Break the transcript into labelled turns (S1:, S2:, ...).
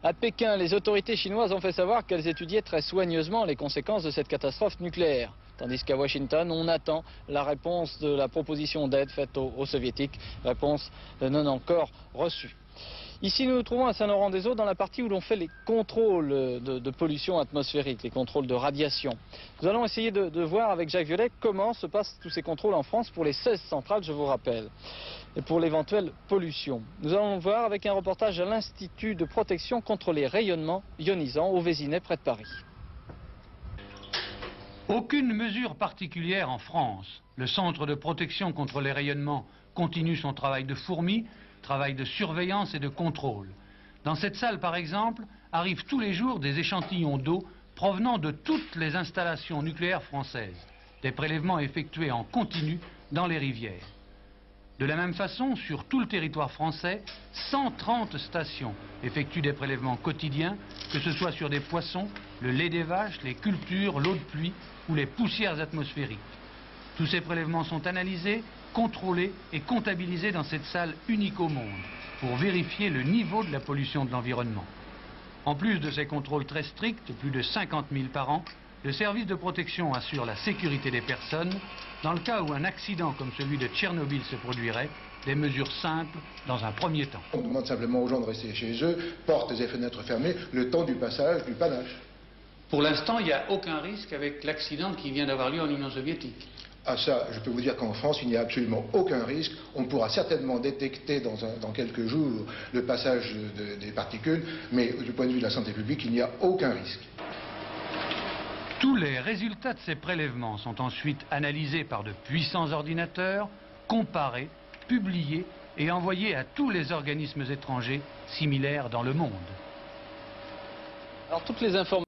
S1: À Pékin, les autorités chinoises ont fait savoir qu'elles étudiaient très soigneusement les conséquences de cette catastrophe nucléaire. Tandis qu'à Washington, on attend la réponse de la proposition d'aide faite aux soviétiques, réponse non encore reçue. Ici, nous nous trouvons à Saint-Laurent-des-Eaux dans la partie où l'on fait les contrôles de pollution atmosphérique, les contrôles de radiation. Nous allons essayer de voir avec Jacques Violet comment se passent tous ces contrôles en France pour les 16 centrales, je vous rappelle, et pour l'éventuelle pollution. Nous allons voir avec un reportage à l'Institut de protection contre les rayonnements ionisants au Vésinet près de Paris.
S2: Aucune mesure particulière en France. Le Centre de protection contre les rayonnements continue son travail de fourmi, travail de surveillance et de contrôle. Dans cette salle, par exemple, arrivent tous les jours des échantillons d'eau provenant de toutes les installations nucléaires françaises. Des prélèvements effectués en continu dans les rivières. De la même façon, sur tout le territoire français, 130 stations effectuent des prélèvements quotidiens, que ce soit sur des poissons, le lait des vaches, les cultures, l'eau de pluie ou les poussières atmosphériques. Tous ces prélèvements sont analysés, contrôlés et comptabilisés dans cette salle unique au monde pour vérifier le niveau de la pollution de l'environnement. En plus de ces contrôles très stricts, plus de 50 000 par an, le service de protection assure la sécurité des personnes. Dans le cas où un accident comme celui de Tchernobyl se produirait, des mesures simples dans un premier temps.
S3: On demande simplement aux gens de rester chez eux, portes et fenêtres fermées, le temps du passage du panache.
S2: Pour l'instant, il n'y a aucun risque avec l'accident qui vient d'avoir lieu en Union soviétique.
S3: Ah ça, je peux vous dire qu'en France, il n'y a absolument aucun risque. On pourra certainement détecter dans quelques jours le passage des particules, mais du point de vue de la santé publique, il n'y a aucun risque.
S2: Tous les résultats de ces prélèvements sont ensuite analysés par de puissants ordinateurs, comparés, publiés et envoyés à tous les organismes étrangers similaires dans le monde.
S1: Alors toutes les informations